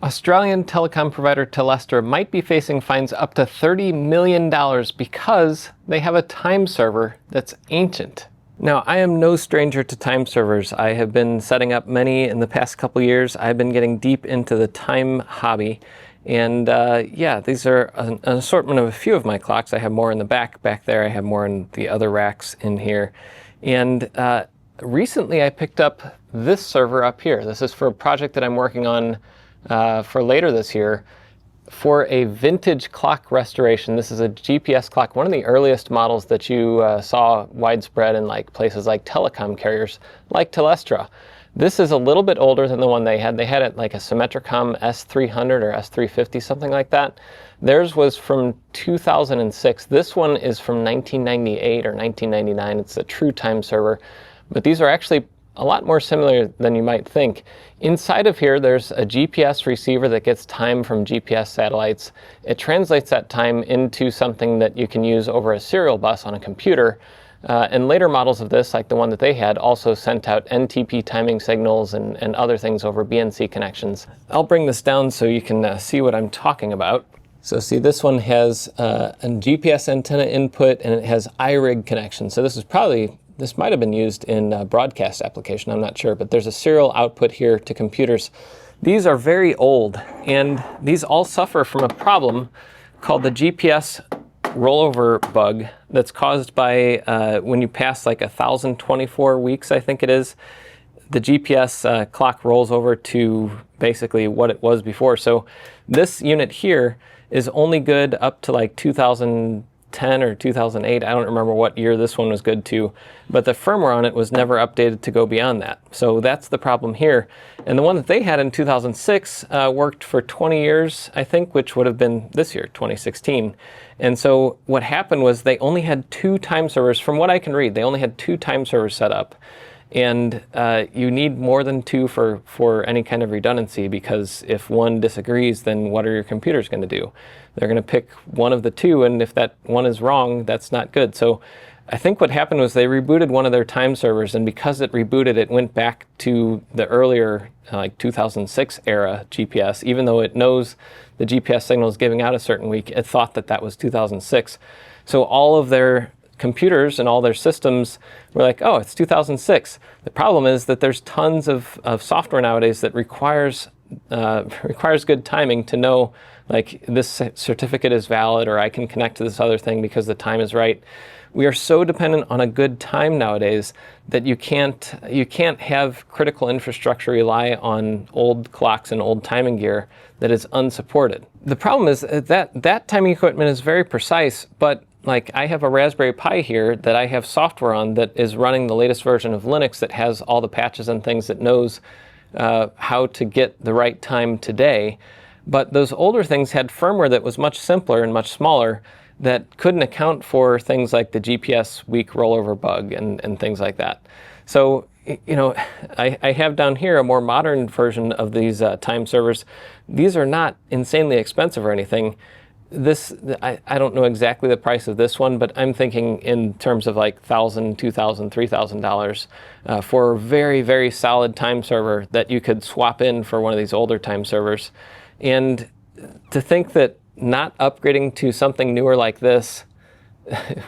Australian telecom provider Telestra might be facing fines up to $30 million because they have a time server that's ancient. Now, I am no stranger to time servers. I have been setting up many in the past couple years. I've been getting deep into the time hobby. And yeah, these are an assortment of a few of my clocks. I have more in the back there. I have more in the other racks in here. And recently I picked up this server up here. This is for a project that I'm working on for later this year for a vintage clock restoration. This is a GPS clock, one of the earliest models that you saw widespread in like places like telecom carriers like Telestra. This is a little bit older than the one they had. They had it like a Symmetricom S300 or S350, something like that. Theirs was from 2006. This one is from 1998 or 1999. It's a true time server. But these are actually a lot more similar than you might think. Inside of here, there's a GPS receiver that gets time from GPS satellites. It translates that time into something that you can use over a serial bus on a computer. And later models of this, like the one that they had, also sent out NTP timing signals and other things over BNC connections. I'll bring this down so you can see what I'm talking about. So see, this one has a GPS antenna input and it has iRig connection. So this might have been used in a broadcast application, I'm not sure, but there's a serial output here to computers. These are very old, and these all suffer from a problem called the GPS rollover bug that's caused by when you pass like 1,024 weeks, I think it is, the GPS clock rolls over to basically what it was before. So this unit here is only good up to like 2010 or 2008. I don't remember what year this one was good to, but the firmware on it was never updated to go beyond that. So that's the problem here. And the one that they had in 2006 worked for 20 years, I think, which would have been this year, 2016. And so what happened was they only had 2 time servers. From what I can read, they only had 2 time servers set up. And you need more than 2 for any kind of redundancy, because if one disagrees, then what are your computers going to do? They're going to pick one of the 2, and if that one is wrong, that's not good. So I think what happened was they rebooted one of their time servers, and because it rebooted, it went back to the earlier like 2006 era GPS. Even though it knows the GPS signal is giving out a certain week, it thought that that was 2006. So all of their computers and all their systems were like, oh, it's 2006. The problem is that there's tons of software nowadays that requires good timing to know, like, this certificate is valid, or I can connect to this other thing because the time is right. We are so dependent on a good time nowadays that you can't have critical infrastructure rely on old clocks and old timing gear that is unsupported. The problem is that timing equipment is very precise, but like, I have a Raspberry Pi here that I have software on that is running the latest version of Linux that has all the patches and things that knows how to get the right time today. But those older things had firmware that was much simpler and much smaller that couldn't account for things like the GPS week rollover bug and things like that. So, you know, I have down here a more modern version of these time servers. These are not insanely expensive or anything. I don't know exactly the price of this one, but I'm thinking in terms of like $1,000, $2,000, $3,000 for a very, very solid time server that you could swap in for one of these older time servers. And to think that not upgrading to something newer like this,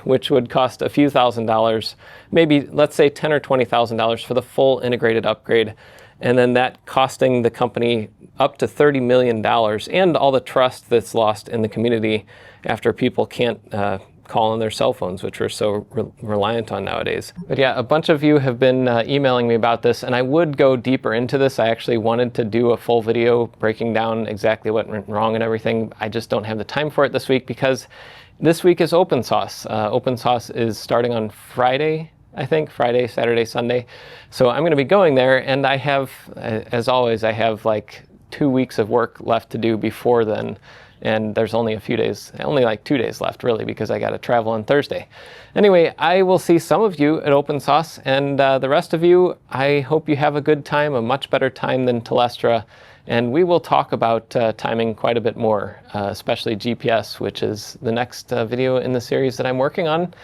which would cost a few $1,000s, maybe let's say $10,000 or $20,000 for the full integrated upgrade, and then that costing the company up to $30 million, and all the trust that's lost in the community after people can't call on their cell phones, which we're so reliant on nowadays. But yeah, a bunch of you have been emailing me about this, and I would go deeper into this. I actually wanted to do a full video breaking down exactly what went wrong and everything. I just don't have the time for it this week because this week is Open Sauce. Open Sauce is starting on Friday, I think, Friday, Saturday, Sunday. So I'm going to be going there, and I have, as always, I have like 2 weeks of work left to do before then. And there's only a few days, only like 2 days left really, because I got to travel on Thursday. Anyway, I will see some of you at Open Sauce, and the rest of you, I hope you have a good time, a much better time than Telestra. And we will talk about timing quite a bit more, especially GPS, which is the next video in the series that I'm working on,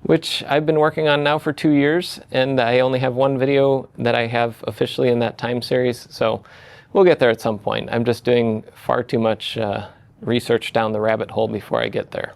which I've been working on now for 2 years, and I only have one video that I have officially in that time series. So We'll get there at some point. I'm just doing far too much research down the rabbit hole before I get there.